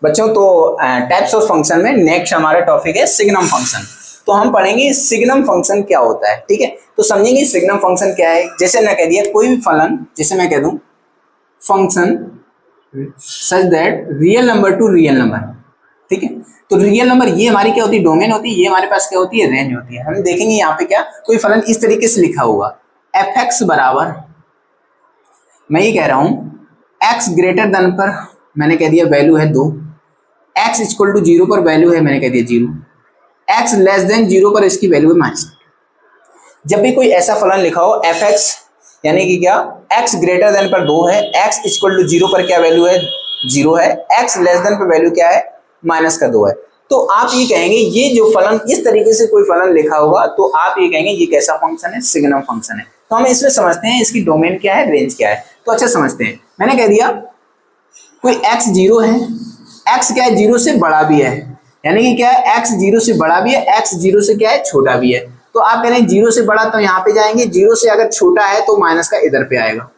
बच्चों तो types of function में नेक्स्ट हमारा टॉपिक है सिग्नम फंक्शन। तो हम पढ़ेंगे सिग्नम फंक्शन क्या होता है, ठीक है। तो समझेंगे सिग्नम फंक्शन क्या है। जैसे मैं कह दिया कोई भी फलन, जैसे मैं कह दूं function such that real number two real number, ठीक है। तो रियल नंबर ये हमारी क्या होती है, डोमेन होती है, ये हमारे पास क्या होती है, रेंज होती है। हम देखेंगे यहाँ पे क्या कोई फलन इस तरीके से लिखा हुआ एफ एक्स बराबर, मैं ये कह रहा हूं एक्स ग्रेटर देन पर मैंने कह दिया वैल्यू है 2, एक्स इक्वल टू 0 पर वैल्यू है मैंने कह दिया 0, एक्स लेस देन 0 पर इसकी वैल्यू है माइनस। जब भी कोई ऐसा फलन लिखा हो एफ एक्स यानी कि क्या एक्स ग्रेटर देन पर 2 है, एक्स इक्वल टू 0 पर क्या वैल्यू है 0 है, एक्स लेस देन पर वैल्यू क्या है माइनस का 2 है। तो आप ये कहेंगे ये जो फलन इस तरीके से कोई फलन लिखा होगा तो आप ये कहेंगे ये कैसा फंक्शन है, सिग्नम फंक्शन है। तो हम इसमें समझते हैं इसकी डोमेन क्या है, रेंज क्या है। तो अच्छा समझते हैं, मैंने कह दिया कोई एक्स 0 है, एक्स क्या है 0 से बड़ा भी है, यानी कि क्या है एक्स 0 से बड़ा भी है, एक्स 0 से क्या है छोटा भी है। तो आप कह रहे हैं 0 से बड़ा तो यहाँ पे जाएंगे, 0 से अगर छोटा है तो माइनस का इधर पे आएगा,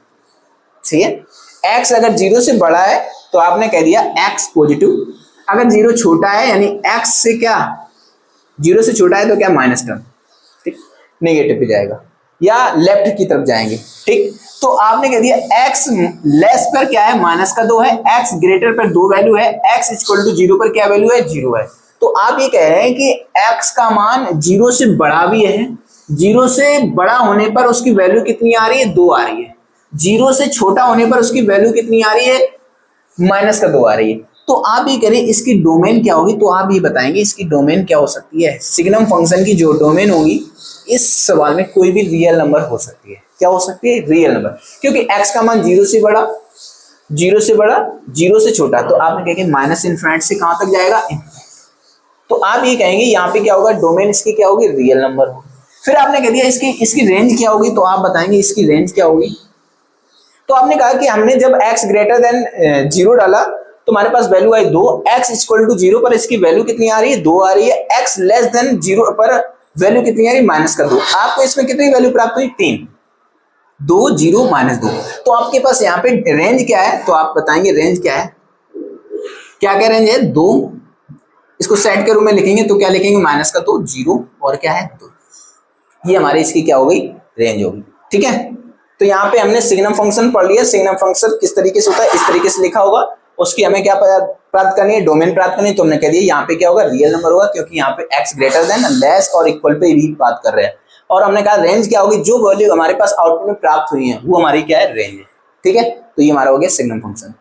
ठीक है। एक्स अगर 0 से बड़ा है तो आपने कह दिया एक्स पॉजिटिव, अगर 0 छोटा है यानी एक्स से क्या 0 से छोटा है तो क्या माइनस टर्म, ठीक, नेगेटिव पे जाएगा या लेफ्ट की तरफ जाएंगे, ठीक। तो आपने कह दिया एक्स लेस पर क्या है माइनस का 2 है, एक्स ग्रेटर पर 2 वैल्यू है, एक्स इक्वल टू 0 पर क्या वैल्यू है 0 है। तो आप ये कह रहे हैं कि एक्स का मान 0 से बड़ा भी है, 0 से बड़ा होने पर उसकी वैल्यू कितनी आ रही है 2 आ रही है, 0 से छोटा होने पर उसकी वैल्यू कितनी आ रही है माइनस का 2 आ रही है। तो आप ये करें इसकी डोमेन क्या होगी, तो आप ये बताएंगे इसकी डोमेन क्या हो सकती है। सिग्नम फंक्शन की जो डोमेन होगी इस सवाल में कोई भी रियल नंबर हो सकती है। क्या हो सकती है, रियल नंबर, क्योंकि x का मान 0 से बड़ा, 0 से बड़ा, 0 से छोटा, तो आपने कहेंगे माइनस इनफिनिटी से कहां तक जाएगा। तो आप ये कहेंगे यहाँ पे क्या होगा, डोमेन इसकी क्या होगी, रियल नंबर होगी। फिर आपने कह दिया इसकी रेंज क्या होगी, तो आप बताएंगे इसकी रेंज क्या होगी। तो आपने कहा कि हमने जब x ग्रेटर देन 0 डाला तो हमारे पास वैल्यू आई 2, x इक्वल टू 0 पर इसकी वैल्यू कितनी आ रही है 2 आ रही है, x लेस देन 0 पर वैल्यू कितनी आ रही है माइनस का 2। आपको इसमें कितनी वैल्यू प्राप्त हुई 3, 2 0 माइनस 2। तो आपके पास यहाँ पे रेंज क्या है, तो आप बताएंगे रेंज क्या है, क्या क्या रेंज है 2, इसको सेट के रूप में लिखेंगे तो क्या लिखेंगे माइनस का 2 0 और क्या है 2, ये हमारी इसकी क्या हो गई रेंज होगी, ठीक है। तो यहाँ पे हमने सिग्नम फंक्शन पढ़ लिया। सिग्नम फंक्शन किस तरीके से होता है, इस तरीके से लिखा होगा, उसकी हमें क्या प्राप्त करनी है, डोमेन प्राप्त करनी है। तो हमने कह दिया यहाँ पे क्या होगा, रियल नंबर होगा, क्योंकि यहाँ पे x ग्रेटर देन लेस और इक्वल पे भी बात कर रहे हैं। और हमने कहा रेंज क्या होगी, जो वैल्यू हमारे पास आउटपुट में प्राप्त हुई है वो हमारी क्या है रेंज है, ठीक है। तो ये हमारा हो गया सिग्नम फंक्शन।